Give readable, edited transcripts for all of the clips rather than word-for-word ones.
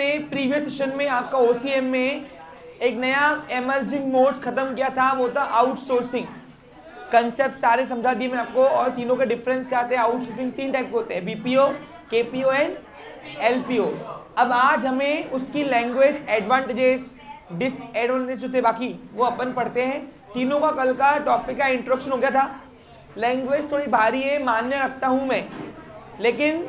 हमने previous session में आपका ओसीएम में एक नया एमर्जिंग मोड्स खत्म किया था, वो था आउटसोर्सिंग। कंसेप्ट सारे समझा दिए मैं आपको, और तीनों के डिफरेंस क्या आते हैं। आउटसोर्सिंग 3 टाइप के होते हैं, बीपीओ, केपीओ एंड एलपीओ। अब आज हमें उसकी लैंग्वेज एडवांटेजेस, डिसएडवांटेजेस जो थे बाकी वो अपन पढ़ते हैं। तीनों का कल का टॉपिक का इंट्रोडक्शन हो गया था। लैंग्वेज थोड़ी भारी है, मान्य रखता हूं मैं, लेकिन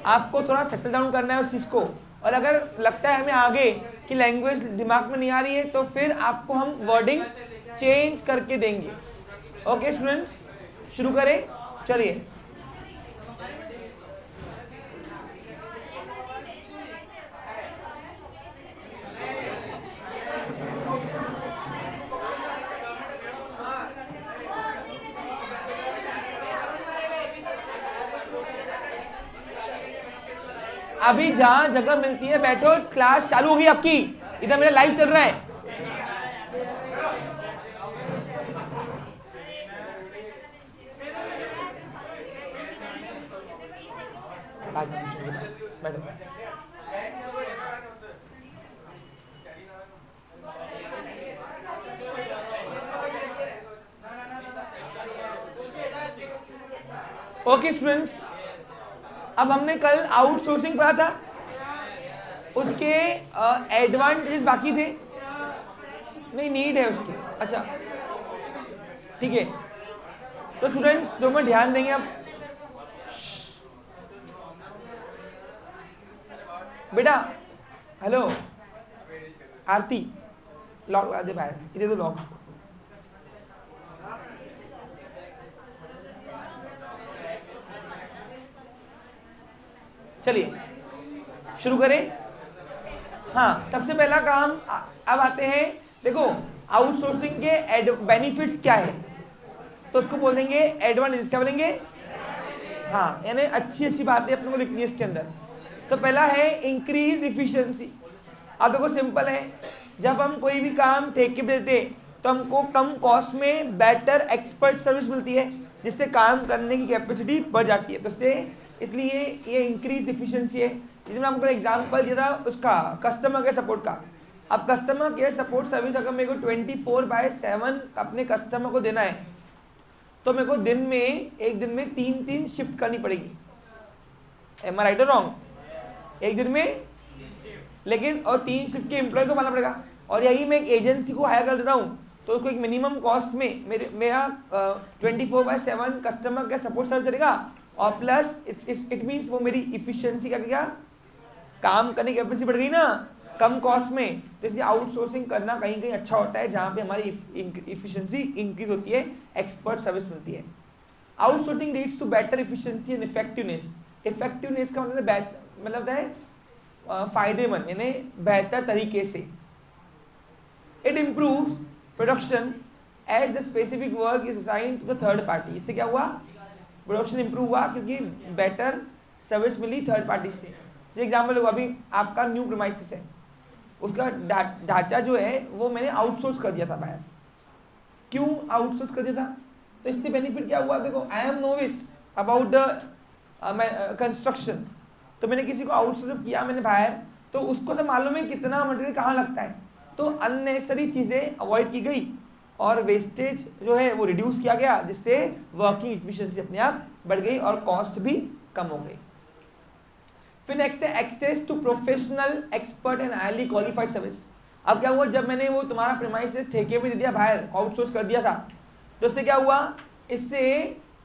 आपको थोड़ा सेटल डाउन करना है उस चीज़ को। और अगर लगता है हमें आगे कि लैंग्वेज दिमाग में नहीं आ रही है, तो फिर आपको हम वर्डिंग चेंज करके देंगे। ओके स्टूडेंट्स, शुरू करें, चलिए। अभी जहां जगह मिलती है बैठो, क्लास चालू होगी आपकी। इधर मेरा लाइव चल रहा है। बैठो। ओके स्टूडेंट्स, अब हमने कल आउटसोर्सिंग पढ़ा था, उसके एडवांटेजेस बाकी थे, नहीं नीड है उसकी। अच्छा ठीक है, तो स्टूडेंट्स 2 मिनट ध्यान देंगे। अब बेटा, हेलो आरती, लॉक लगा दे बाहर, इधर तो लॉक उसको। चलिए शुरू करें। हाँ, सबसे पहला काम अब आते हैं। देखो आउटसोर्सिंग के बेनिफिट्स क्या है, तो उसको बोल देंगे एडवांटेजेस। क्या बोलेंगे? हाँ, यानी अच्छी अच्छी बातें अपने को लिखनी है इसके अंदर। तो पहला है इंक्रीज इफिशिएंसी। अब देखो सिंपल है, जब हम कोई भी काम ठेके पे देते तो हमको कम कॉस्ट में बेटर एक्सपर्ट सर्विस मिलती है, जिससे काम करने की कैपेसिटी बढ़ जाती है। तो इसलिए ये इंक्रीज इफिशिएंसी है। जिसमें आपको एग्जांपल दिया था उसका कस्टमर केयर सपोर्ट का। अब कस्टमर केयर सपोर्ट सर्विस अगर मेरे को 24/7 अपने कस्टमर को देना है, तो मेरे को एक दिन में 3 शिफ्ट करनी पड़ेगी। एम आई राइट और रॉन्ग? एक दिन में, लेकिन और 3 शिफ्ट के एम्प्लॉय को मानना पड़ेगा। और यही मैं एक एजेंसी को हायर कर देता हूँ, तो उसको एक मिनिमम कॉस्ट में मेरा 24/7 कस्टमर केयर सपोर्ट सर्विस चलेगा, और प्लस इट मीन्स वो मेरी इफिशिएंसी का क्या, काम करने की कैपेसिटी बढ़ गई ना कम कॉस्ट में। तो इसलिए आउटसोर्सिंग करना कहीं कहीं अच्छा होता है, जहाँ पे हमारी इफिशिएंसी इंक्रीज होती है, एक्सपर्ट सर्विस मिलती है। Outsourcing leads to better efficiency and effectiveness. Effectiveness का मतलब है फायदेमंद, यानी बेहतर तरीके से। It improves production as the specific work is assigned to the third party. इससे क्या हुआ? प्रोडक्शन इंप्रूव हुआ, क्योंकि बेटर सर्विस मिली थर्ड पार्टी से। एग्जाम्पल होगा, अभी आपका न्यू प्रीमाइसिस है, उसका ढांचा जो है वो मैंने आउटसोर्स कर दिया था बाहर। क्यों आउटसोर्स कर दिया था? तो इससे बेनिफिट क्या हुआ? देखो, I am novice about the construction, तो मैंने किसी को आउटसोर्स किया मैंने बाहर, तो उसको सब मालूम है कितना मटेरियल कहाँ लगता है। तो अननेसेसरी चीज़ें अवॉइड की गई और वेस्टेज जो है वो रिड्यूस किया गया, जिससे वर्किंग इफिशिएंसी अपने आप बढ़ गई और कॉस्ट भी कम हो गई। फिर नेक्स्ट है access to professional, expert and highly qualified service. अब क्या हुआ, जब मैंने वो तुम्हारा प्रीमाइसेस ठेके पे दे दिया, बाहर आउटसोर्स कर दिया था, तो इससे क्या हुआ? इससे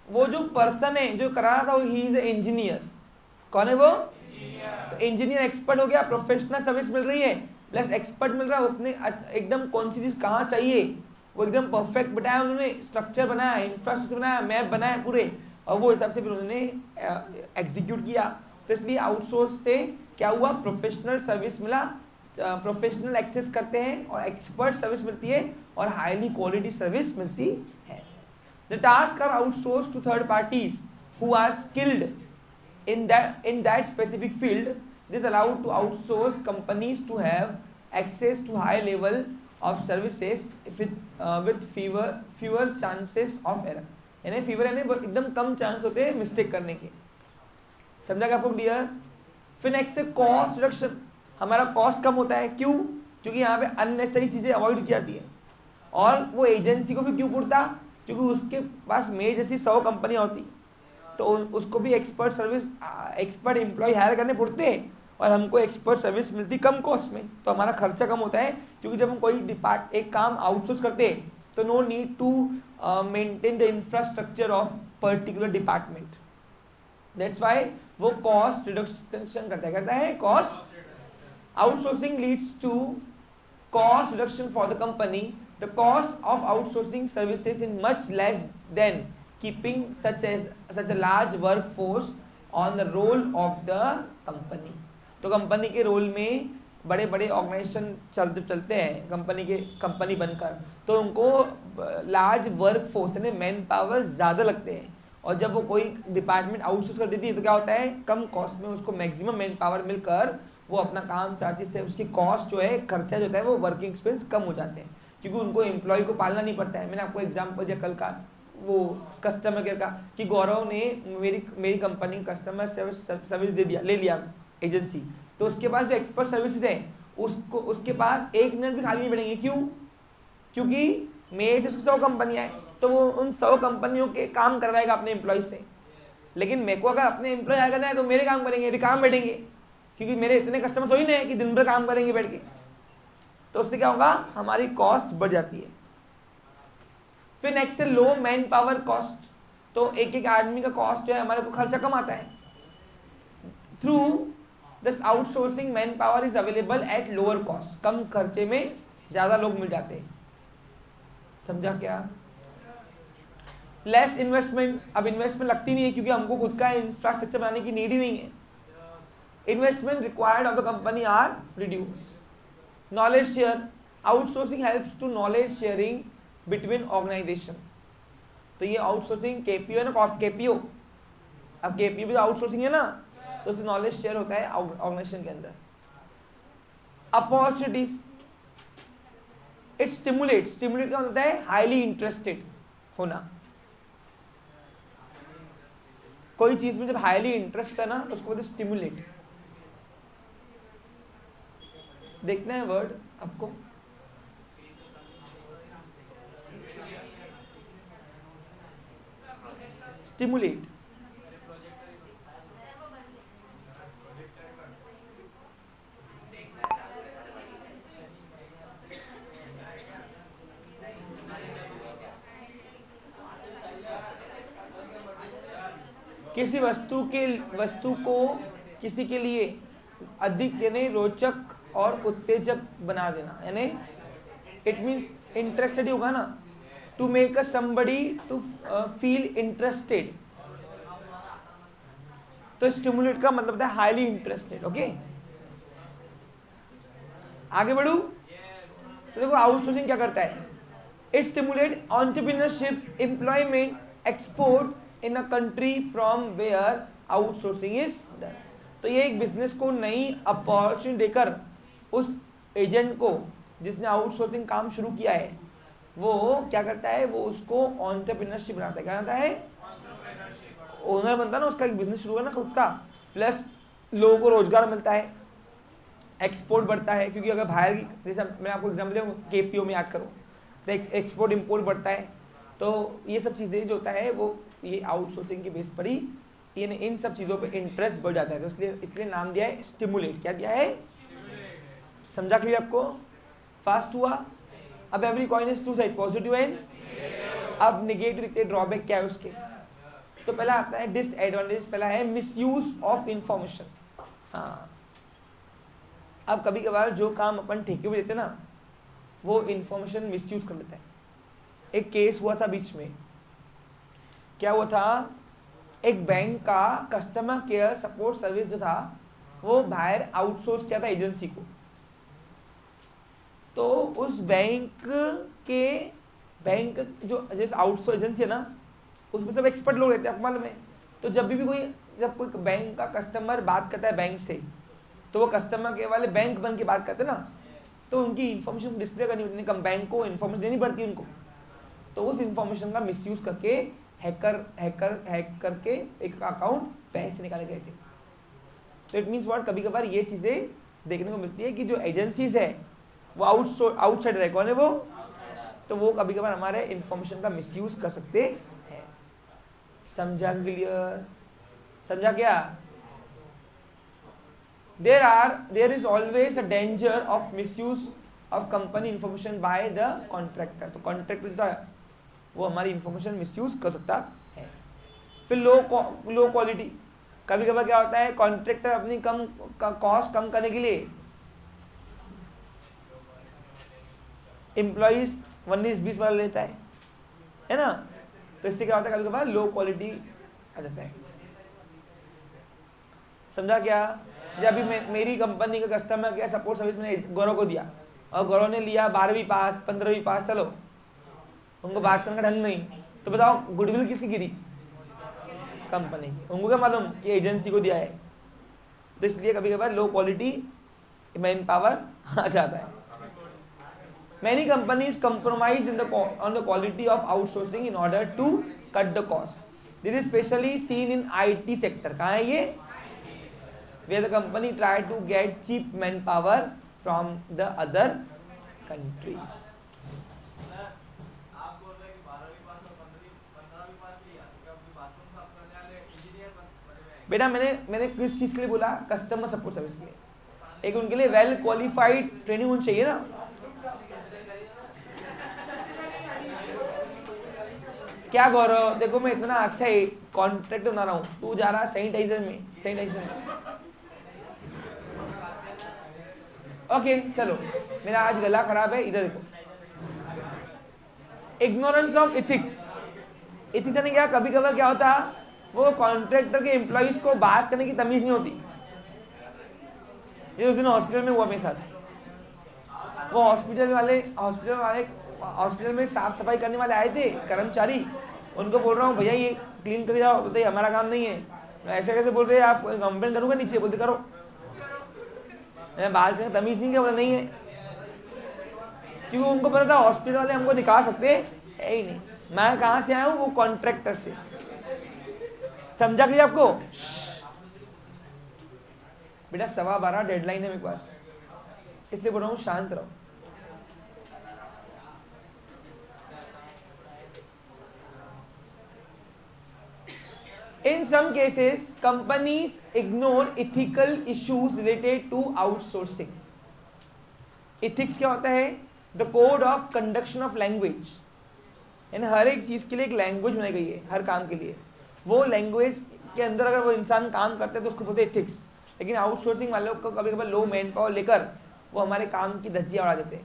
वो जो पर्सन है जो करा रहा था, वो ही इज ए इंजीनियर। कौन है वो? तो इंजीनियर एक्सपर्ट हो गया, प्रोफेशनल सर्विस मिल रही है, प्लस एक्सपर्ट मिल रहा है। उसने एकदम कौन सी चीज़ कहाँ चाहिए वो एकदम परफेक्ट बताया, उन्होंने स्ट्रक्चर बनाया, इंफ्रास्ट्रक्चर बनाया, मैप बनाया पूरे, और वो हिसाब से फिर उन्होंने एग्जीक्यूट किया। तो इसलिए आउटसोर्स से क्या हुआ? प्रोफेशनल सर्विस मिला, प्रोफेशनल एक्सेस करते हैं और एक्सपर्ट सर्विस मिलती है और हाईली क्वालिटी सर्विस मिलती है। The task are outsource to third parties who are skilled in that specific field. This allowed to outsource companies to have access to high level of services with fewer chances of error. यानी fewer यानी एकदम कम chance होते हैं mistake करने के। समझा क्या आपको? क्लियर? फिर नेक्स्ट है कॉस्ट रिडक्शन। हमारा कॉस्ट कम होता है। क्यों? क्योंकि यहाँ पे अननेसेसरी चीज़ें अवॉइड की जाती है। और वो एजेंसी को भी क्यों पड़ता? क्योंकि उसके पास मेरे जैसी 100 कंपनियाँ होती, तो उसको भी expert service, expert employ hire करने पड़ते हैं, और हमको एक्सपर्ट सर्विस मिलती कम कॉस्ट में, तो हमारा खर्चा कम होता है। क्योंकि जब हम कोई एक काम आउटसोर्स करते हैं तो no need to maintain the infrastructure of particular department. That's why वो कॉस्ट रिडक्शन करता है cost. Outsourcing leads to cost reduction for the company. The cost of outsourcing services is much less than keeping such a large workforce on the roll of the company. तो company के role में बड़े बड़े organisation चलते हैं company बनकर, तो उनको लार्ज वर्क फोर्स यानी मैन पावर ज़्यादा लगते हैं, और जब वो कोई डिपार्टमेंट आउटसोर्स कर देती है तो क्या होता है, कम कॉस्ट में उसको मैक्सिमम मैन पावर मिलकर वो अपना काम चाहती है, उसकी कॉस्ट जो है, खर्चा जो होता है, वो वर्किंग एक्सपेंस कम हो जाते हैं, क्योंकि उनको एम्प्लॉय को पालना नहीं पड़ता है। मैंने आपको एग्जांपल दिया कल का वो कस्टमर केयर का, कि गौरव ने मेरी कंपनी कस्टमर सर्विस ले लिया एजेंसी, तो उसके पास जो एक्सपर्ट सर्विसेज है उसके पास 1 मिनट भी खाली नहीं पड़ेंगे। क्यों? क्योंकि मेरे से 100 कंपनियाँ हैं, तो वो उन 100 कंपनियों के काम करवाएगा अपने एम्प्लॉय से। लेकिन मेरे को अगर अपने एम्प्लॉय आया करना है तो मेरे काम करेंगे, काम बैठेंगे, क्योंकि मेरे इतने कस्टमर तो ही नहीं है कि दिन भर काम करेंगे बैठ के। तो उससे क्या होगा, हमारी कॉस्ट बढ़ जाती है। फिर नेक्स्ट है लो मैन पावर कॉस्ट। तो एक आदमी का कॉस्ट जो है हमारे को खर्चा कम आता है। Through this outsourcing man power is available at lower cost. कम खर्चे में ज्यादा लोग मिल जाते हैं। समझा क्या? Less investment. अब इन्वेस्टमेंट लगती नहीं है क्योंकि हमको खुद का इंफ्रास्ट्रक्चर बनाने की नीड ही नहीं है। Investment required of the company are reduced. Knowledge share. Outsourcing helps to knowledge sharing between organization. तो ये आउटसोर्सिंग KPO है ना, KPO, अब KPO भी आउटसोर्सिंग है ना, तो उससे नॉलेज शेयर होता है ऑर्गेनाइजेशन के अंदर। अपॉर्चुनिटीज। इट स्टिमुलेट का होता है हाईली इंटरेस्टेड होना। कोई चीज में जब हाईली इंटरेस्ट है ना तो उसको बोलते हैं स्टिमुलेट। देखना है वर्ड आपको, स्टिमुलेट। किसी वस्तु को किसी के लिए अधिक यानी रोचक और उत्तेजक बना देना, यानी इट मीन्स इंटरेस्टेड ही होगा ना, to make a somebody to feel interested. तो स्टिमुलेट का मतलब है हाईली इंटरेस्टेड। ओके, आगे बढ़ू तो देखो आउटसोर्सिंग क्या करता है, it stimulate entrepreneurship, employment, export in a country from where outsourcing is done. तो ये एक बिजनेस को नई अपॉर्चुनिटी देकर उस एजेंट को जिसने आउटसोर्सिंग काम शुरू किया है वो क्या करता है, वो उसको एंटरप्रेन्योरशिप बनाता है। क्या बनाता है? ओनर बनता है ना, उसका एक बिजनेस शुरू करना खुद का, प्लस लोगों को रोजगार मिलता है, एक्सपोर्ट बढ़ता है, क्योंकि अगर बाहर की, जैसे मैं आपको एग्जाम्पल दूँ KPO में याद करो, तो एक्सपोर्ट इम्पोर्ट बढ़ता है। तो ये सब चीज़ें जो होता है वो ये आउटसोर्सिंग के बेस पर ही इन सब चीज़ों पे इंटरेस्ट बढ़ जाता है। तो इसलिए नाम दिया है स्टिमुलेट। क्या दिया है? समझा क्लियर आपको? फास्ट हुआ? अब every coin is two side, positive and. अब निगेटिव देखते हैं, ड्रॉबैक क्या है उसके। तो पहला आता है डिसएडवांटेज। पहला है मिसयूज ऑफ इंफॉर्मेशन। हाँ, अब कभी कभार जो काम अपन ठेके पे देते ना वो इंफॉर्मेशन मिसयूज कर लेता है। एक केस हुआ था बीच में, क्या हुआ था, एक बैंक का कस्टमर केयर सपोर्ट सर्विस जो था वो बाहर आउटसोर्स किया था एजेंसी को। तो उस बैंक जो जैसे आउटसोर्स एजेंसी है ना उसमें सब एक्सपर्ट लोग रहते हैं, आपको मालूम है। तो जब कोई बैंक का कस्टमर बात करता है बैंक से, तो वो कस्टमर के वाले बैंक बन के बात करते हैं ना, तो उनकी इन्फॉर्मेशन डिस्प्ले करनी पड़ती है, बैंक को इन्फॉर्मेशन देनी पड़ती है उनको। तो उस इन्फॉर्मेशन का मिसयूज करके हैक करके एक अकाउंट पैसे निकाले गए थे। तो इट मीन्स व्हाट, कभी कभार ये चीज़ें देखने को मिलती है कि जो एजेंसीज है वो आउटसाइडर है। कौन है वो? तो वो कभी कभार हमारे इंफॉर्मेशन का मिसयूज कर सकते हैं। समझा? क्लियर? समझा क्या? There is always a danger of misuse of company information by the contractor. तो कॉन्ट्रैक्टर वो हमारी इंफॉर्मेशन मिसयूज कर सकता है। फिर लो क्वालिटी, कभी कभार क्या होता है, कॉन्ट्रैक्टर अपनी कॉस्ट कम करने के लिए एम्प्लॉइज 19-20 वाला लेता है ना। तो इससे क्या होता है, कभी कभार लो क्वालिटी आ जाता है। समझा क्या? जब अभी मेरी कंपनी का कस्टमर केयर सपोर्ट सर्विस मैंने गौरव को दिया और गौरव ने लिया 12वीं पास 15वीं पास, चलो उनको बात करने का ढंग नहीं, तो बताओ गुडविल किसी गिरी? कंपनी की। उनको क्या मालूम कि एजेंसी को दिया है? तो इसलिए कभी कभार लो क्वालिटी मैन पावर आ जाता है। Many companies compromise on the quality of outsourcing in order to cut the cost. This is especially seen in IT sector. कहाँ है ये? Where the company try to get cheap manpower from the other countries. बेटा मैंने किस चीज के लिए बोला? कस्टमर सपोर्ट सर्विस के लिए। एक उनके लिए वेल क्वालिफाइड ट्रेनिंग होनी चाहिए ना। क्या गौरव, देखो मैं इतना अच्छा कॉन्ट्रैक्ट बना रहा हूँ, तू जा रहा सैनिटाइजर में। ओके चलो, मेरा आज गला खराब है, इधर देखो। Ignorance of ethics. इथिक्स यानी क्या? कभी कभार क्या होता, वो कॉन्ट्रैक्टर के एम्प्लॉइज को बात करने की तमीज नहीं होती। ये उस दिन हॉस्पिटल में हुआ मेरे साथ। वो हॉस्पिटल में साफ सफाई करने वाले आए थे कर्मचारी। उनको बोल रहा हूँ भैया ये क्लीन करके जाओ, बताइए हमारा काम नहीं है। ऐसे कैसे बोल रहे हैं आप? कंप्लेंट करूँगा नीचे? बोलते करो। मैंने बात करने तमीज नहीं, क्या बोला नहीं है, क्योंकि उनको पता था हॉस्पिटल वाले हमको निकाल सकते है ही नहीं। मैं कहाँ से आया हूँ? वो कॉन्ट्रैक्टर से। समझा कि आपको? बेटा 12:15 डेडलाइन है मेरे पास, इसलिए बोल रहा हूँ शांत रहो। In some cases, companies ignore ethical issues related to outsourcing. Ethics क्या होता है? The code of conduction of language. यानी हर एक चीज के लिए एक लैंग्वेज बनाई गई है, हर काम के लिए। वो लैंग्वेज के अंदर अगर वो इंसान काम करता है तो उसको बोलते हैं एथिक्स। लेकिन आउटसोर्सिंग वालों को कभी कभी लो मैन पावर लेकर वो हमारे काम की धज्जियां उड़ा देते हैं।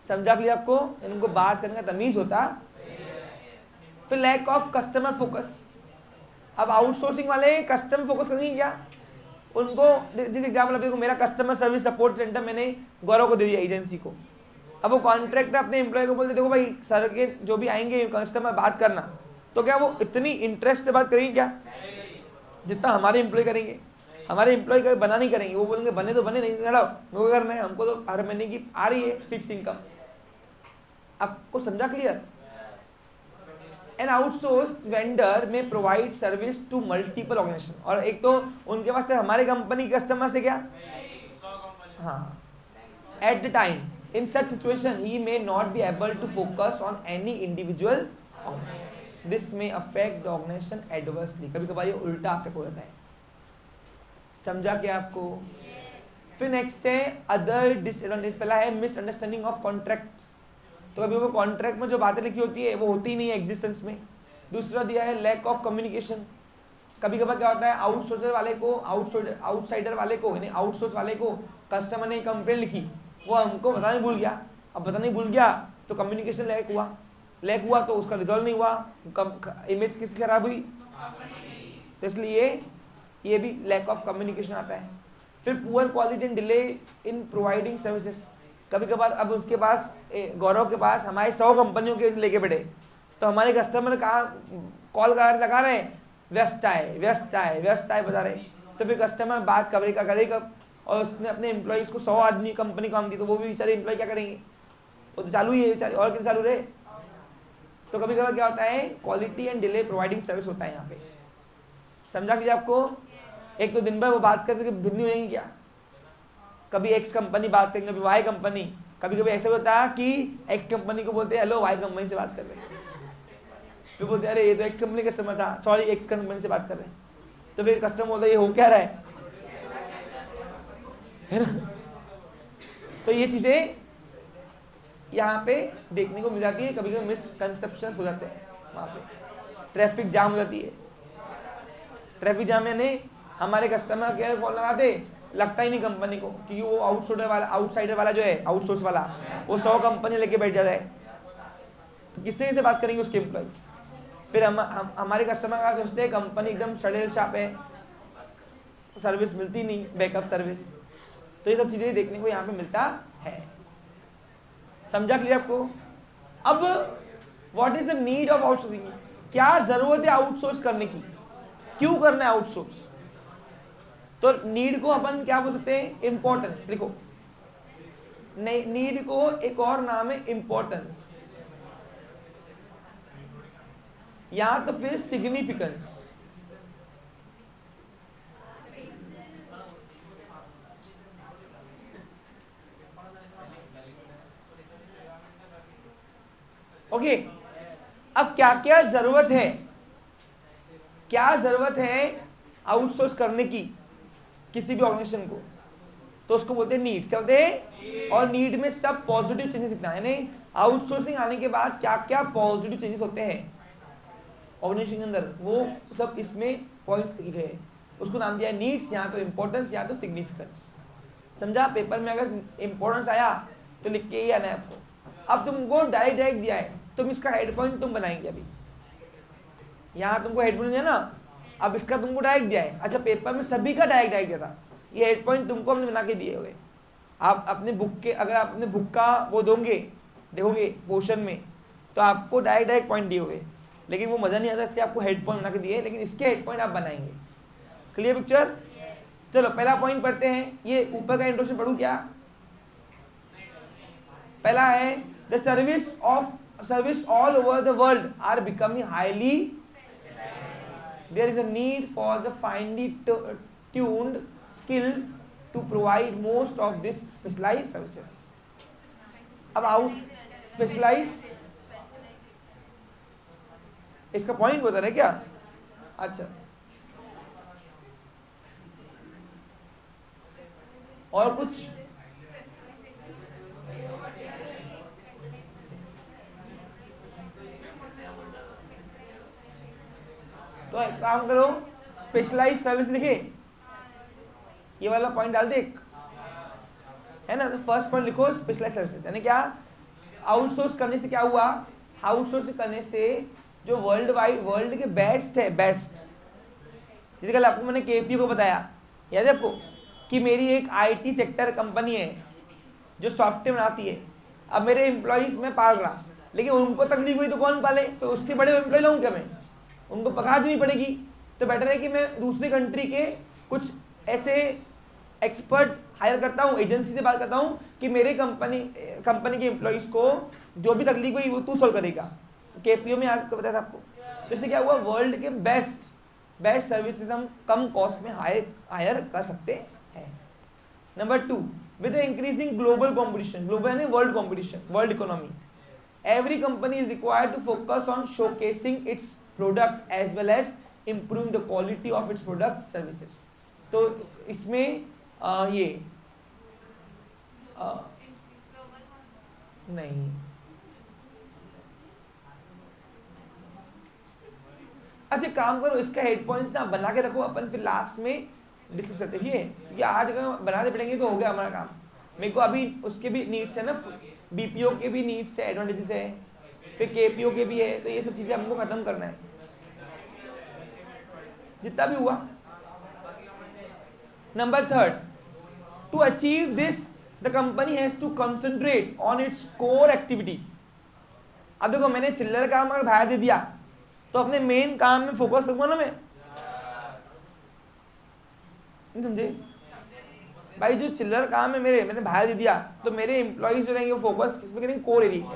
समझा कि आपको? इनको बात करने का तमीज होता। फिर लैक ऑफ कस्टमर फोकस। अब आउटसोर्सिंग वाले कस्टमर फोकस करेंगे क्या? उनको जिस एग्जाम्पल देखो, मेरा कस्टमर सर्विस सपोर्ट सेंटर मैंने गौरव को दे दिया एजेंसी को। अब वो कॉन्ट्रैक्टर अपने एम्प्लॉय को बोलते देखो भाई सर के जो भी आएंगे कस्टमर बात करना, तो क्या वो इतनी इंटरेस्ट से बात करेंगे क्या जितना हमारे एम्प्लॉय करेंगे? हमारे एम्प्लॉय कभी बना नहीं करेंगे, वो बोलेंगे बने तो बने, नहीं वो करना है हमको, तो हर महीने की आ रही है फिक्स इनकम। आपको समझा clear? An outsourced vendor may provide service to multiple organizations। और एक तो उनके पास से हमारे कंपनी कस्टमर से क्या? हाँ। At the time, in such situation, he may not be able to focus on any individual organization. This may affect the organization adversely। कभी कभार ये उल्टा अफेक्ट हो जाता है। समझा क्या आपको? फिर नेक्स्ट है अदर डिसएडवांटेज। पहला है मिसअंडरस्टैंडिंग ऑफ कॉन्ट्रैक्ट्स। तो कभी वो कॉन्ट्रैक्ट में जो बातें लिखी होती है वो होती ही नहीं है एग्जिस्टेंस में। दूसरा दिया है लैक ऑफ कम्युनिकेशन। कभी कभार क्या होता है, आउटसोर्सर वाले को आउटसाइडर वाले को यानी आउटसोर्स वाले को कस्टमर ने कंप्लेंट लिखी, वो हमको बताने भूल गया। अब बताने भूल गया तो कम्युनिकेशन लैक हुआ तो उसका रिजॉल्व नहीं हुआ, इमेज किसकी खराब हुई? तो इसलिए ये भी लैक ऑफ कम्युनिकेशन आता है। फिर poor quality and delay in providing services. कभी कभार अब उसके पास गौरव के पास हमारे 100 कंपनियों के लेके बैठे, तो हमारे कस्टमर कहाँ कॉल लगा रहे हैं, व्यस्त आए बता रहे, तो फिर कस्टमर बात करेगा और उसने अपने एम्प्लॉइज को 100 आदमी कंपनी काम दी, तो वो भी बेचारे एम्प्लॉय क्या करेंगे? वो तो चालू ही है बेचारे, और क्या चालू रहे। तो कभी कभार क्या होता है, quality and delay providing service होता है यहाँ पे। समझा कीजिए आपको? एक तो दिन भर वो बात करके भिन्न हो जाएंगी क्या? कभी एक्स कंपनी बात करेंगे, कभी वाई कंपनी, कभी कभी ऐसा होता है कि एक्स कंपनी को बोलते हैं हेलो वाई कंपनी से बात कर रहे हैं, फिर बोलते हैं अरे ये तो एक्स कंपनी कस्टमर था, सॉरी एक्स कंपनी से बात कर रहे हैं। तो फिर कस्टमर बोलता है ये हो क्या रहा है ना। तो ये चीजें यहाँ पे देखने को मिल जाती है, कभी कभी मिसकंसेप्शन हो जाते हैं, वहाँ पे ट्रैफिक जाम हो जाती है। ट्रैफिक जाम यानी हमारे कस्टमर केयर कॉल लगाते, लगता ही नहीं कंपनी को, क्योंकि वो आउटसाइडर वाला जो है, आउटसोर्स वाला, वो 100 कंपनी लेके बैठ जाता है, तो किससे किससे बात करेंगे उसके एम्प्लॉइज। फिर हमारे कस्टमर का सोचते हैं कंपनी एकदम सड़ेल छाप है, सर्विस मिलती नहीं, बैकअप सर्विस। तो ये सब चीजें देखने को यहाँ पे मिलता है। समझा क्लियर आपको? अब what is the need of outsourcing, क्या जरूरत है आउटसोर्स करने की, क्यों करना है आउटसोर्स। तो नीड को अपन क्या बोल सकते हैं, इंपॉर्टेंस। लिखो, नीड को एक और नाम है इंपॉर्टेंस, या तो फिर सिग्निफिकेंस। ओके, अब क्या क्या जरूरत है, क्या जरूरत है आउटसोर्स करने की किसी भी ऑर्गेनाइजेशन को, तो उसको बोलते हैं नीड्स। क्या बोलते हैं? और नीड में सब पॉजिटिव चेंजेस दिखना है, यानी आउटसोर्सिंग आने के बाद क्या क्या पॉजिटिव चेंजेस होते हैं ऑर्गेनाइजेशन के अंदर, वो सब इसमें पॉइंट्स लिखे गए, उसको नाम दिया है नीड्स, या तो इंपॉर्टेंस या तो सिग्निफिकेंस। समझा? पेपर में अगर इंपॉर्टेंस आया तो लिख के ही आना है आपको। अब तुमको डायरेक्ट दिया है, तुम इसका हेड पॉइंट तुम बनाएंगे। अभी यहाँ तुमको हेड पॉइंट दिया ना, अब इसका तुमको डायरेक्ट दिया है। अच्छा, पेपर में सभी का डायरेक्ट दिया था, ये हेड पॉइंट तुमको हमने बना के दिए हुए। आप अपने बुक के, अगर आप अपने बुक का वो दोगे, देखोगे पोर्शन में, तो आपको डायरेक्ट पॉइंट दिए हुए, लेकिन वो मजा नहीं आता, इसलिए आपको हेड पॉइंट बना के दिए, लेकिन इसके हेड पॉइंट आप बनाएंगे। Clear picture? चलो पहला पॉइंट पढ़ते हैं। ये ऊपर का इंट्रोडक्शन पढ़ूं क्या? पहला है the service all over the world are becoming highly, there is a need for the finely tuned skill to provide most of this specialized services. अब आउट स्पेशलाइज्ड, इसका पॉइंट बता रहे क्या? अच्छा, और कुछ? तो एक काम करो, स्पेशलाइज्ड सर्विस लिखे, ये वाला पॉइंट डाल दे, है ना। तो फर्स्ट पॉइंट लिखो स्पेशलाइज्ड सर्विसेज, यानी क्या? आउटसोर्स करने से क्या हुआ? आउटसोर्स करने से जो वर्ल्ड के बेस्ट है, बेस्ट, जैसे कल आपको मैंने केपीओ को बताया, याद है आपको, कि मेरी एक आईटी सेक्टर कंपनी है जो सॉफ्टवेयर बनाती है। अब मेरे एम्प्लॉइज में पाल रहा, लेकिन उनको तकलीफ हुई तो कौन पाले? फिर उसके बड़े एम्प्लॉय लाऊं क्या मैं? उनको पकड़ा देनी पड़ेगी। तो बेटर है कि मैं दूसरी कंट्री के कुछ ऐसे एक्सपर्ट हायर करता हूँ, एजेंसी से बात करता हूँ कि मेरे कंपनी के एम्प्लॉइज को जो भी तकलीफ हुई वो तू सॉल्व करेगा। तो केपीओ में आपको बताया था आपको। तो इससे क्या हुआ? वर्ल्ड के बेस्ट सर्विसेज हम कम कॉस्ट में हायर कर सकते हैं। Number 2, with increasing global competition, global यानी world competition, world economy, every company is required to focus on showcasing its product as well as improving the quality of its product services. तो इसमें ये नहीं, अच्छा काम करो, इसका हेड पॉइंट्स ना बना के रखो, अपन फिर लास्ट में डिस्कस करते हैं, क्योंकि आज अगर बनाते पड़ेंगे तो हो गया हमारा काम। मेरे को अभी उसके भी नीड्स है ना, बीपीओ के भी नीड्स है, एडवांटेजेस है, फिर केपीओ के भी है, तो ये सब चीजें हमको खत्म करना है जितना भी हुआ। Number 3, to achieve this the company has to concentrate on its core activities. अब देखो, मैंने चिल्लर काम अगर बाहर दे दिया तो अपने मेन काम में फोकस रखूंगा ना मैं, नहीं समझे भाई? जो चिल्लर काम है मैंने बाहर दे दिया तो मेरे एम्प्लॉइज जो रहेंगे वो फोकस किस में करेंगे? कोर एरिया,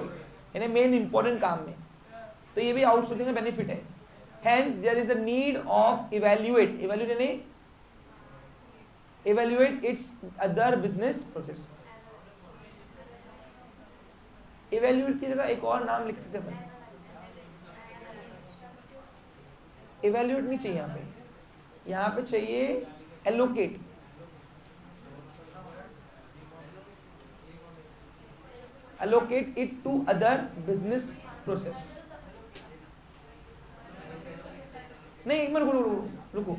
यानी मेन इंपॉर्टेंट काम में। तो ये भी आउटसोर्सिंग का बेनिफिट है। Hence there is a need of evaluate यानी evaluate its other business process. evaluate की जगह एक और नाम लिख सकते हैं, evaluate नहीं चाहिए यहाँ पे चाहिए allocate. allocate it to other business process. नहीं, एक मिनट रुको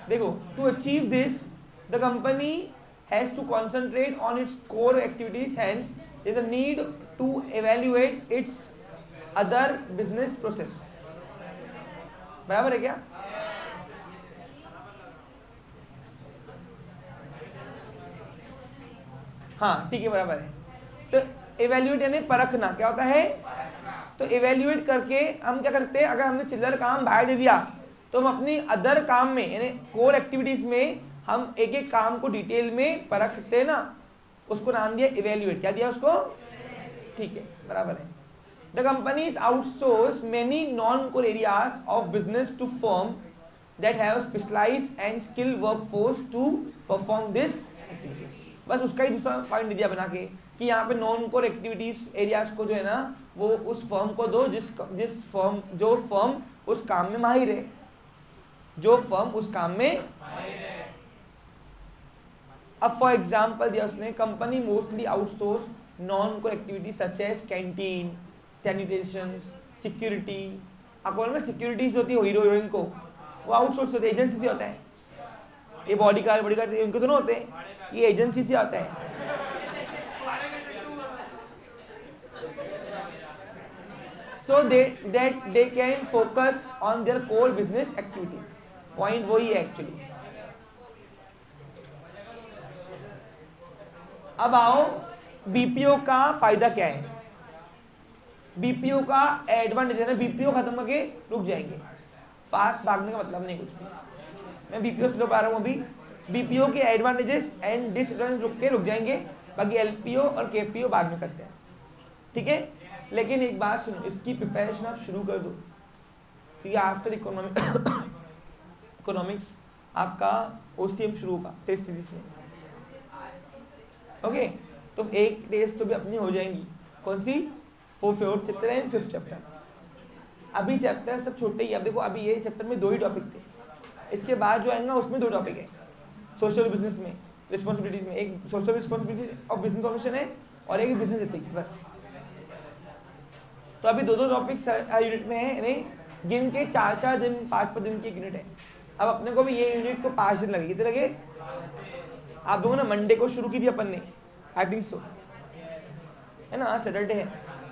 देखो, to achieve this the company has to concentrate on its core activities, hence there is a need to evaluate its other business process. बराबर है क्या? हाँ ठीक है, बराबर है. तो evaluate यानी परखना. क्या होता है? तो evaluate करके हम क्या करते हैं, अगर हमने चिल्लर काम बाहर दे दिया तो हम अपनी अदर काम में यानी कोर एक्टिविटीज में हम एक एक काम को डिटेल में परख सकते हैं ना, उसको नाम दिया evaluate. क्या दिया उसको? ठीक है, बराबर है. The companies outsource many non-core areas of business to firm that have specialized and skilled workforce to perform this activities. बस उसका ही दूसरा पॉइंट दिया बना के कि यहाँ पे नॉन कोर एक्टिविटीज एरियाज को जो है ना वो उस फर्म को दो जो फर्म उस काम में माहिर है, जो फर्म उस काम में. अब फॉर एग्जांपल दिया उसने, company mostly outsource non core activities such as canteen, sanitation, security. Account में सिक्योरिटीज होती है हीरो हीरोइन को, वो आउटसोर्स होते हैं, एजेंसी से होता है. ये बॉडीगार्ड उनके तो ना होते हैं, ये एजेंसी से आता है. So that they can focus on their core business activities. Point वही है एक्चुअली. अब आओ बीपीओ का फायदा क्या है. बीपीओ का एडवांटेज है ना, बीपीओ खत्म करके रुक जाएंगे, फास्ट भागने का मतलब नहीं कुछ भी. मैं बीपीओ स्लो पा रहा हूँ अभी. बीपीओ के एडवांटेजेस एंड डिसएडवांटेज रुक जाएंगे, बाकी एलपीओ और केपीओ बाद में करते हैं. ठीक है, लेकिन एक बात सुनो, इसकी प्रिपरेशन आप शुरू कर दो क्योंकि आफ्टर इकोनॉमिक्स आपका ओसीएम शुरू होगा टेस्ट सीरीज में. ओके, तो एक टेस्ट तो भी अपनी हो जाएंगी. कौन सी? 4th chapter and 5th chapter. अभी चैप्टर सब छोटे ही. अब देखो अभी ये चैप्टर में 2 ही टॉपिक थे, इसके बाद जो आएगा उसमें 2 टॉपिक है. सोशल बिजनेस में रिस्पॉन्सिबिलिटीज में एक सोशल रिस्पॉन्सिबिलिटी और बिजनेस ऑपरेशन है और एक बिजनेस एथिक्स. बस तो अभी 2 टॉपिक्स हर यूनिट में है, यानी गिन के 4 दिन 5 दिन की एक यूनिट है. अब अपने को भी ये यूनिट को 5 दिन लगे. कितने लगे? आप लोगों ने मंडे को शुरू की थी अपन ने, आई थिंक सो, है ना. सैटरडे है,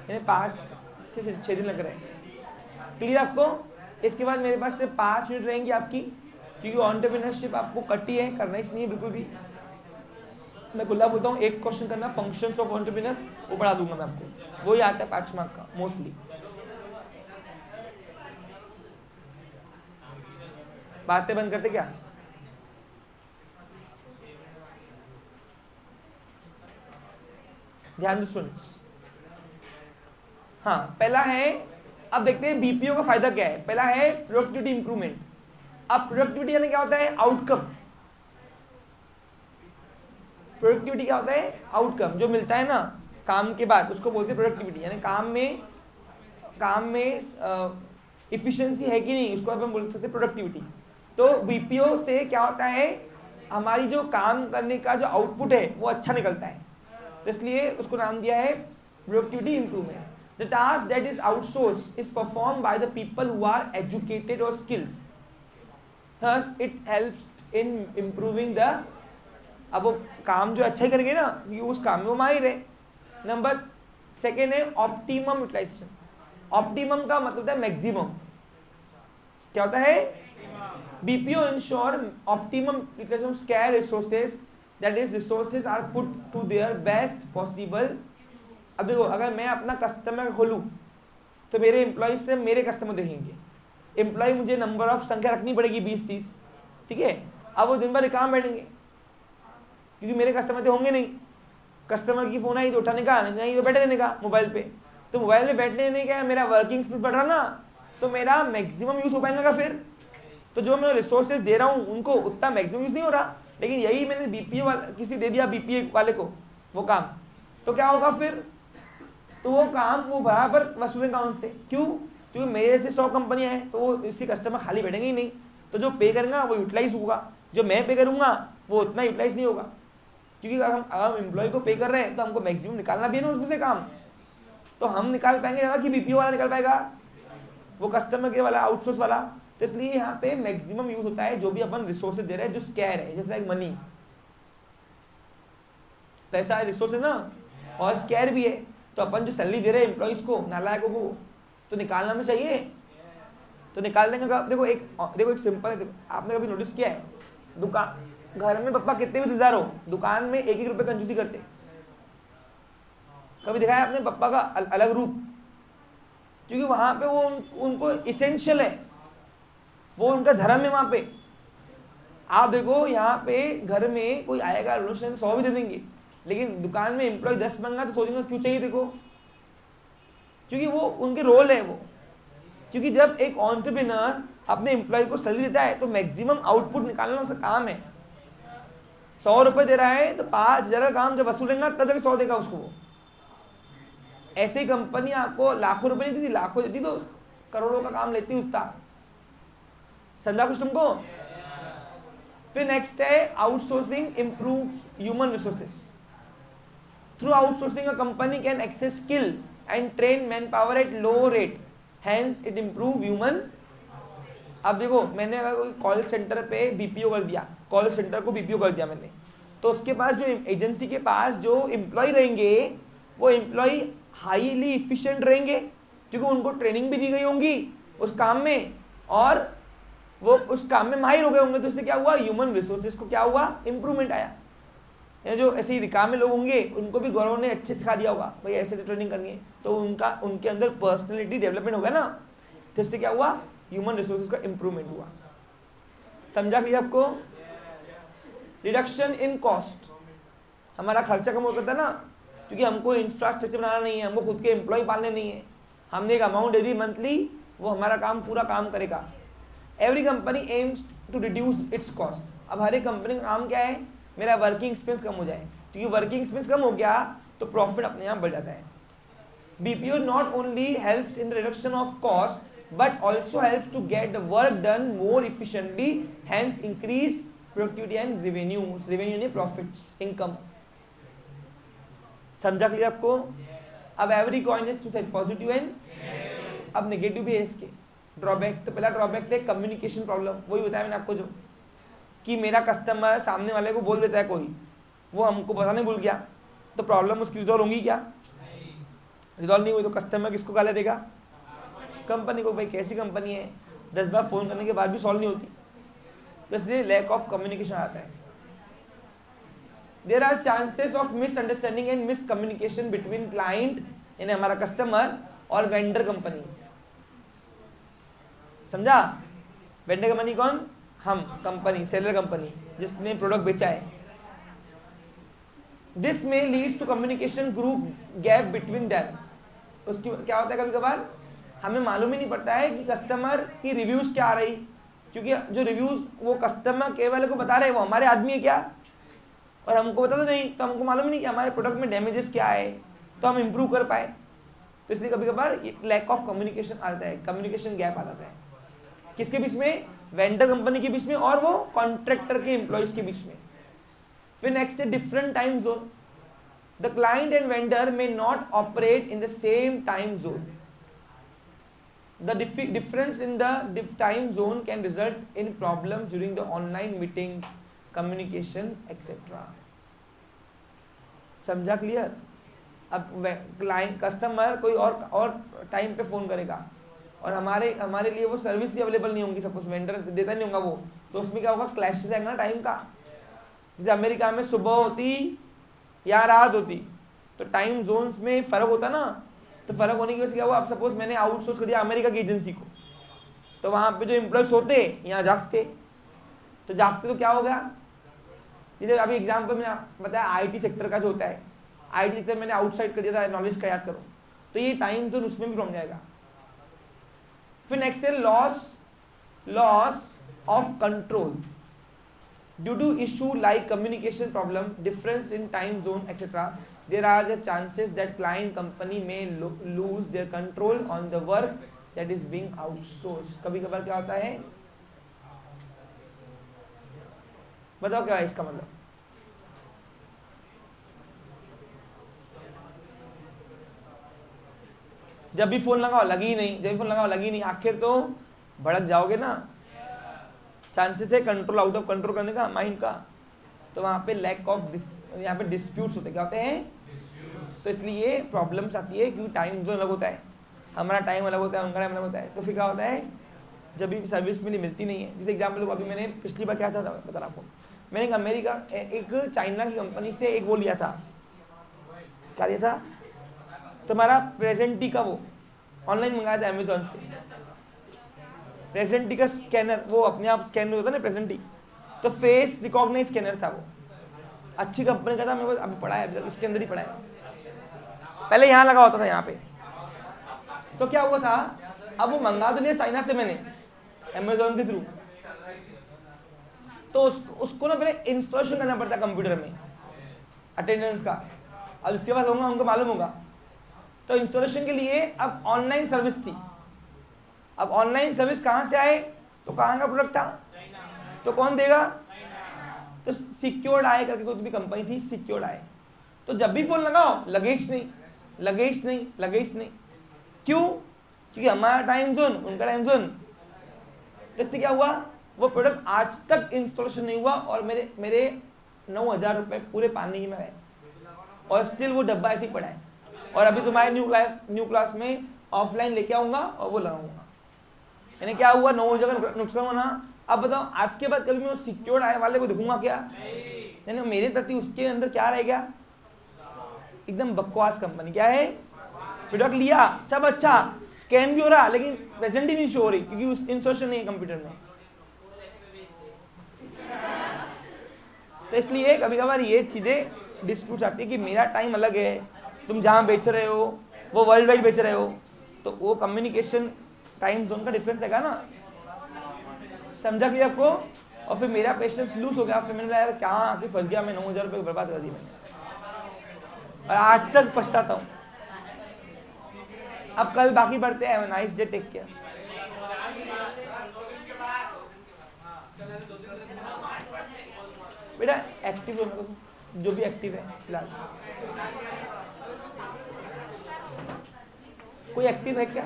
यानी 5 से 6 दिन लग रहे हैं. क्लियर आपको? इसके बाद मेरे पास सिर्फ 5 यूनिट रहेंगी आपकी, क्योंकि एंटरप्रेन्योरशिप आपको कटी है, करना ही नहीं है बिल्कुल भी. मैं खुला बोलता हूँ, एक क्वेश्चन करना फंक्शंस ऑफ एंटरप्रेन्योर, वो पढ़ा दूंगा मैं आपको. वो ही आता है 5 मार्क का मोस्टली. बातें बंद करते क्या? ध्यान दो स्टूडेंट्स. हाँ, पहला है, अब देखते हैं बीपीओ का फायदा क्या है. पहला है प्रोडक्टिविटी इंप्रूवमेंट. अब प्रोडक्टिविटी यानी क्या होता है? आउटकम. प्रोडक्टिविटी क्या होता है? आउटकम जो मिलता है ना काम के बाद, उसको बोलते हैं प्रोडक्टिविटी. यानी काम में इफिशिएंसी है कि नहीं, उसको अपन बोल सकते हैं प्रोडक्टिविटी. तो बीपीओ से क्या होता है, हमारी जो काम करने का जो आउटपुट है वो अच्छा निकलता है, तो इसलिए उसको नाम दिया है productivity improvement. The task that is outsource is perform by the people who are educated और skills. Thus it helps in improving the. अब वो काम जो अच्छा ही करेंगे ना, क्योंकि उस काम में वो माहिर है. नंबर 2 है ऑप्टिमम यूटिलाइजेशन. ऑप्टिमम का मतलब है मैक्सिमम. क्या होता है? BPO ensure optimum utilization of scarce resources, that is resources are put to their best possible. अब देखो, अगर मैं अपना कस्टमर खोलूँ तो मेरे एम्प्लॉइज से मेरे कस्टमर देखेंगे. एम्प्लॉय मुझे नंबर ऑफ संख्या रखनी पड़ेगी 20-30. ठीक है, अब वो दिन भर काम बैठेंगे क्योंकि मेरे कस्टमर तो होंगे नहीं. कस्टमर की फोन आई तो उठाने का, नहीं तो बैठे रहने का मोबाइल पे. तो मोबाइल पे बैठने नहीं का मेरा वर्किंग स्पीड बढ़ रहा ना, तो मेरा मैक्सिमम यूज हो पाएगा. फिर तो जो मैं रिसोर्सेज दे रहा हूँ उनको उतना मैक्सिमम यूज नहीं हो रहा, लेकिन यही मैंने बीपीए वाला किसी दे दिया, बीपीए वाले को वो काम, तो क्या होगा फिर, तो वो काम वो बराबर वसूलेंगे उनसे। क्यों? क्योंकि मेरे से 100 कंपनियां हैं, तो वो इससे कस्टमर खाली बैठेंगे ही नहीं, तो जो पे करेंगे वो यूटिलाइज होगा, जो मैं पे करूंगा वो उतना यूटिलाइज नहीं होगा। क्योंकि अगर हम एम्प्लॉय को पे कर रहे हैं तो हमको मैक्सिमम निकालना भी है ना उसमें से काम, तो हम निकाल पाएंगे ज़्यादा कि बीपीओ वाला निकाल पाएगा, वो कस्टमर के वाला, आउटसोर्स वाला। तो इसलिए यहाँ पे मैक्सिमम यूज होता है जो भी अपन रिसोर्सेज दे रहे हैं, जो स्कैर है, जैसे लाइक मनी, पैसा रिसोर्स है ना, और स्कैर भी है, तो अपन जो सैलरी दे रहे हैं एम्प्लॉइज को, नालायकों को, तो निकालना भी चाहिए, तो निकाल देंगे। देखो एक सिंपल है, आपने कभी नोटिस किया है, दुकान घर में पापा कितने भी दिलदार हो, दुकान में 1-1 रुपए कंजूसी करते, कभी दिखाया आपने पापा का अलग रूप? क्योंकि वहां पे वो उनको इसेंशियल है, वो उनका धर्म है वहां पे। आप देखो यहाँ पे घर में कोई आएगा 100 भी दे देंगे, लेकिन दुकान में एम्प्लॉय 10 मंगा तो सोचेंगे क्यों चाहिए, देखो क्योंकि वो उनके रोल है वो। क्योंकि जब एक एंटरप्रेन्योर अपने एम्प्लॉय को सैलरी देता है तो मैक्सिमम आउटपुट निकालना उसका काम है। 100 रुपए दे रहा है तो 5,000 का काम जब वसूलेगा तब जाके 100 देगा उसको। ऐसे कंपनी आपको लाखों रुपए नहीं देती, लाखों देती तो करोड़ों का काम लेती उसका। समझा कुछ तुमको? फिर नेक्स्ट है outsourcing improves human resources. Through outsourcing a company can access skill and train man power at low rate, hence it improve human. अब देखो मैंने अगर कोई कॉल सेंटर पे बीपीओ कर दिया, कॉल सेंटर को बीपीओ कर दिया मैंने, तो उसके पास जो एजेंसी के पास जो एम्प्लॉय रहेंगे वो एम्प्लॉय हाईली इफिशिएंट रहेंगे, क्योंकि उनको ट्रेनिंग भी दी गई होंगी उस काम में और वो उस काम में माहिर हो गए होंगे। तो इससे क्या हुआ, ह्यूमन रिसोर्सेज को क्या हुआ, इंप्रूवमेंट आया। या जो ऐसे ही काम में लोग होंगे उनको भी गौरव ने अच्छे सिखा दिया होगा भाई ऐसे ट्रेनिंग करनी है, तो उनके अंदर पर्सनैलिटी डेवलपमेंट हो गया ना, तो इससे क्या हुआ, ह्यूमन रिसोर्सेज का इंप्रूवमेंट हुआ। समझा कि आपको? रिडक्शन इन कॉस्ट, हमारा खर्चा कम होता था ना, क्योंकि हमको इंफ्रास्ट्रक्चर बनाना नहीं है, हमको खुद के एम्प्लॉय पालने नहीं है, हमने एक अमाउंट दे दी मंथली, वो हमारा काम पूरा काम करेगा। Every company aims to reduce its cost. अब हर एक कंपनी का काम क्या है, मेरा वर्किंग एक्सपेंस कम हो जाए, क्योंकि वर्किंग एक्सपेंस कम हो गया तो प्रॉफिट अपने आप बढ़ जाता है। BPO not only helps in the reduction of cost but also helps to get the work done more efficiently, hence increase productivity and revenues. Revenue ने प्रॉफिट्स, इनकम। समझा क्लियर आपको? अब every coin is two side, positive and अब negative भी है इसके। Drawback, तो पहला ड्रॉबैक है कम्युनिकेशन प्रॉब्लम, वही बताया मैंने आपको, जो कि मेरा कस्टमर सामने वाले को बोल देता है कोई, वो हमको बताने भूल गया, तो प्रॉब्लम उसकी रिजॉल्व होंगी क्या? रिजॉल्व नहीं हुई तो कस्टमर किसको गाली देगा? कंपनी को। भाई कैसी कंपनी है 10 बार फोन करने के बाद भी सॉल्व नहीं होती, तो इसलिए लैक ऑफ कम्युनिकेशन आता है। There are chances of misunderstanding and miscommunication between client यानी हमारा कस्टमर और वेंडर कंपनीज। समझा? वेंडर कंपनी कौन? हम, कंपनी, सेलर कंपनी जिसने प्रोडक्ट बेचा है। दिस में leads to communication group gap between them. उसकी क्या होता है, कभी कभार हमें मालूम ही नहीं पड़ता है कि कस्टमर की रिव्यूज क्या आ रही, क्योंकि जो रिव्यूज वो कस्टमर के वाले को बता रहे हैं वो हमारे आदमी है क्या, और हमको बताते नहीं, तो हमको मालूम ही नहीं कि हमारे प्रोडक्ट में डैमेजेस क्या है, तो हम इंप्रूव कर पाए। तो इसलिए कभी कभार लैक ऑफ कम्युनिकेशन आता है, कम्युनिकेशन गैप आ जाता है। किसके बीच में? वेंडर कंपनी के बीच में और वो कॉन्ट्रैक्टर के एम्प्लॉइज के बीच में। फिर नेक्स्ट है different time zone. The client and vendor may not operate in the same time zone. The difference in the time zone can result in problems during the online meetings, communication etcetera. समझा clear? अब client customer कोई और time पे phone करेगा और हमारे लिए वो सर्विस ही अवेलेबल नहीं होंगी, सपोज वेंडर देता नहीं होगा वो, तो उसमें क्या होगा, क्लैशेस आएगा ना टाइम का। जैसे अमेरिका में सुबह होती या रात होती, तो टाइम जोन्स में फर्क होता ना, तो फर्क होने की वजह से क्या हुआ, अब सपोज मैंने आउटसोर्स कर दिया अमेरिका की एजेंसी को, तो वहाँ पे जो एम्प्लॉयज होते यहाँ जागते, तो जागते तो क्या हो गया, जैसे अभी एग्जाम्पल मैंने बताया आईटी सेक्टर का जो होता है, आईटी सेक्टर मैंने आउटसाइड कर दिया था, नॉलेज का याद करो, तो ये टाइम जोन उसमें भी प्रॉब्लम जाएगा। फिर नेक्स्ट है loss of control. Due to issue like communication problem, difference in time zone, etc., there are the chances that client company may lose their control on the work that is being outsourced. कभी कभार क्या होता है, बताओ क्या है इसका मतलब? जब भी फोन लगाओ लगी नहीं, जब भी फोन लगाओ लगी नहीं, आखिर तो भड़क जाओगे ना, चांसेस है कंट्रोल आउट ऑफ कंट्रोल करने का माइंड का, तो वहां पे लैक ऑफ यहाँ पे डिस्प्यूट्स होते, क्या होते हैं? तो इसलिए प्रॉब्लम्स आती है क्योंकि टाइम जोन अलग होता है, हमारा टाइम अलग होता है, उनका टाइम अलग होता है, तो फिर क्या होता है जब भी सर्विस मिलती नहीं है। जैसे एग्जाम्पल को अभी मैंने पिछली बार क्या था बता रहा आपको, मैंने एक अमेरिका एक चाइना की कंपनी से एक वो लिया था, क्या लिया था? तुम्हारा प्रेजेंटी का वो ऑनलाइन मंगाया था अमेजोन से, प्रेजेंटी का स्कैनर, वो अपने आप स्कैन होता है ना प्रेजेंटी, तो फेस रिकॉग्नाइज स्कैनर था वो, अच्छी कंपनी का था, मैं अभी पढ़ा है, इसके अंदर ही पढ़ा है, पहले यहाँ लगा होता था यहाँ पे। तो क्या हुआ था, अब वो मंगा तो लिया चाइना से मैंने अमेजोन के थ्रू, तो उसको ना पहले इंस्टॉलेशन करना पड़ता है कंप्यूटर में अटेंडेंस का, अब इसके पास होगा उनको मालूम होगा, तो इंस्टॉलेशन के लिए अब ऑनलाइन सर्विस थी। अब ऑनलाइन सर्विस कहां से आए, तो कहां का प्रोडक्ट था, तो कौन देगा, तो सिक्योर्ड आए करके कोई भी कंपनी थी, सिक्योर्ड आए। तो जब भी फोन लगाओ लगेज नहीं, लगेज नहीं, लगेज नहीं, क्यों? क्योंकि हमारा टाइम जोन उनका टाइम जोन, तो इससे क्या हुआ, वो प्रोडक्ट आज तक इंस्टॉलेशन नहीं हुआ और मेरे 9,000 रुपए पूरे पानी में गए, और स्टिल वो डब्बा ऐसे ही पड़ा है, और अभी तुम्हारे न्यू क्लास में ऑफलाइन लेके आऊंगा और वो लगाऊंगा। यानी क्या हुआ, 9,000 का नुकसान हुआ ना। अब बताओ आज के बाद कभी मैं सिक्योर्ड आए वाले को दिखूंगा क्या? यानी मेरे प्रति उसके अंदर क्या रहेगा, एकदम बकवास कंपनी। क्या है, प्रोडक्ट लिया सब अच्छा, स्कैन भी हो रहा लेकिन प्रेजेंट ही नहीं शो हो रही क्योंकि उस इंस्टॉलेशन नहीं है कंप्यूटर में। तो इसलिए कभी कभार ये चीजें डिस्प्यूट आती है कि मेरा टाइम अलग है, तुम जहां बेच रहे हो वो वर्ल्ड वाइड बेच रहे हो, तो वो कम्युनिकेशन टाइम जोन का डिफरेंस रहेगा ना। समझा कि आपको? और फिर मेरा पेशेंस लूज हो गया, फिर मैंने लगा क्या आके फंस गया मैं, 9,000 रुपये बर्बाद कर दी मैंने, और आज तक पछताता हूँ। अब कल बाकी बढ़ते हैं। Nice day, take care. बेटा एक्टिव हो, मेरे को जो भी एक्टिव है फिलहाल, कोई एक्टिव है क्या?